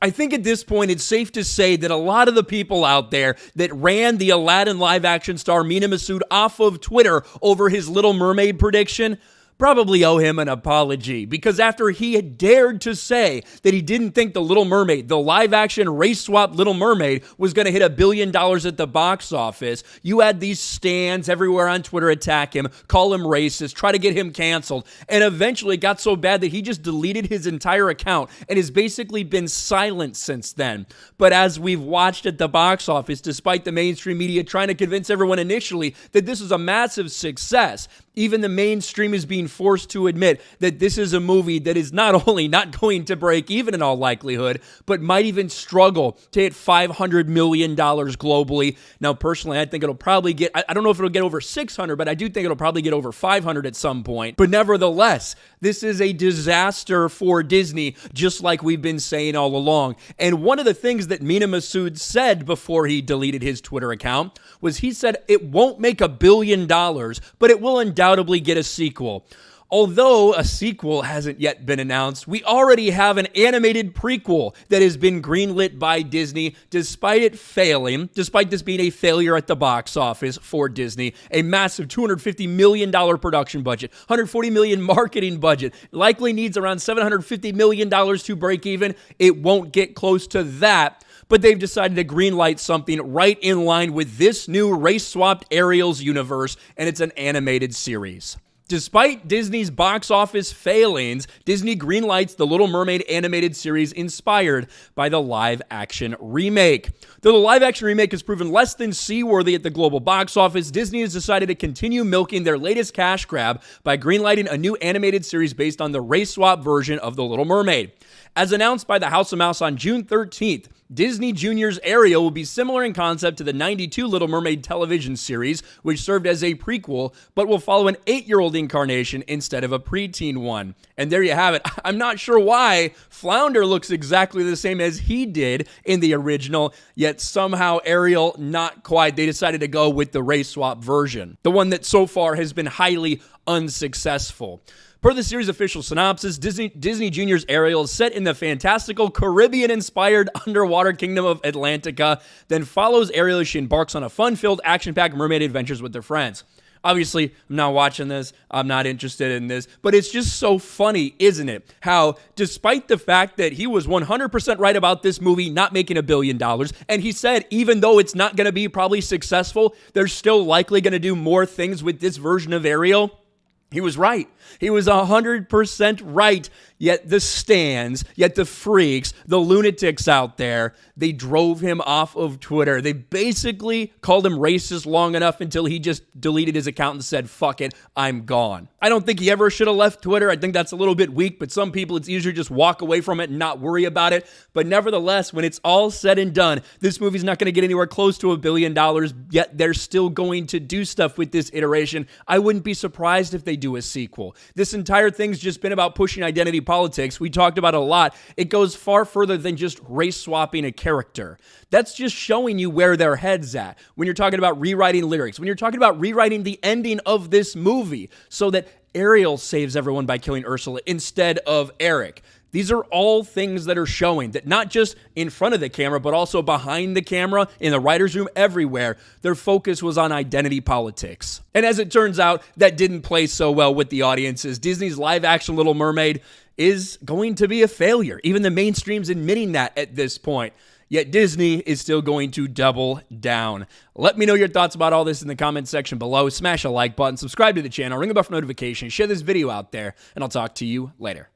I think at this point, it's safe to say that a lot of the people out there that ran the Aladdin live-action star Mena Massoud off of Twitter over his Little Mermaid prediction probably owe him an apology, because after he had dared to say that he didn't think the Little Mermaid, the live-action race-swapped Little Mermaid, was going to hit $1 billion at the box office, you had these stans everywhere on Twitter attack him, call him racist, try to get him canceled, and eventually it got so bad that he just deleted his entire account and has basically been silent since then. But as we've watched at the box office, despite the mainstream media trying to convince everyone initially that this was a massive success, even the mainstream is being forced to admit that this is a movie that is not only not going to break even in all likelihood, but might even struggle to hit $500 million globally. Now, personally, I think it'll probably get, I don't know if it'll get over 600, but I do think it'll probably get over 500 at some point. But nevertheless, this is a disaster for Disney, just like we've been saying all along. And one of the things that Mena Massoud said before he deleted his Twitter account was he said it won't make $1 billion, but it will undoubtedly get a sequel. Although a sequel hasn't yet been announced, we already have an animated prequel that has been greenlit by Disney, despite it failing, despite this being a failure at the box office for Disney. A massive $250 million production budget, $140 million marketing budget, likely needs around $750 million to break even. It won't get close to that, but they've decided to greenlight something right in line with this new race-swapped Ariel's universe, and it's an animated series. Despite Disney's box office failings, Disney greenlights the Little Mermaid animated series inspired by the live-action remake. Though the live-action remake has proven less than seaworthy at the global box office, Disney has decided to continue milking their latest cash grab by greenlighting a new animated series based on the race-swap version of The Little Mermaid. As announced by the House of Mouse on June 13th, Disney Junior's Ariel will be similar in concept to the 92 Little Mermaid television series, which served as a prequel, but will follow an 8-year-old incarnation instead of a preteen one. And there you have it. I'm not sure why Flounder looks exactly the same as he did in the original, yet somehow Ariel, not quite. They decided to go with the race swap version, the one that so far has been highly unsuccessful. Per the series' official synopsis, Disney Junior's Ariel is set in the fantastical Caribbean-inspired underwater kingdom of Atlantica, then follows Ariel as she embarks on a fun-filled, action-packed mermaid adventures with their friends. Obviously, I'm not watching this. I'm not interested in this. But it's just so funny, isn't it? How, despite the fact that he was 100% right about this movie not making $1 billion, and he said even though it's not going to be probably successful, they're still likely going to do more things with this version of Ariel, he was right. He was 100% right. Yet the stans, yet the freaks, the lunatics out there, they drove him off of Twitter. They basically called him racist long enough until he just deleted his account and said, fuck it, I'm gone. I don't think he ever should have left Twitter. I think that's a little bit weak, but some people, it's easier to just walk away from it and not worry about it. But nevertheless, when it's all said and done, this movie's not going to get anywhere close to $1 billion, yet they're still going to do stuff with this iteration. I wouldn't be surprised if they do a sequel. This entire thing's just been about pushing identity politics. We talked about it a lot. It goes far further than just race swapping a character. That's just showing you where their head's at. When you're talking about rewriting lyrics, when you're talking about rewriting the ending of this movie so that Ariel saves everyone by killing Ursula instead of Eric. These are all things that are showing that not just in front of the camera, but also behind the camera, in the writer's room, everywhere, their focus was on identity politics. And as it turns out, that didn't play so well with the audiences. Disney's live-action Little Mermaid is going to be a failure. Even the mainstream's admitting that at this point. Yet Disney is still going to double down. Let me know your thoughts about all this in the comments section below. Smash a like button, subscribe to the channel, ring the bell for notifications, share this video out there, and I'll talk to you later.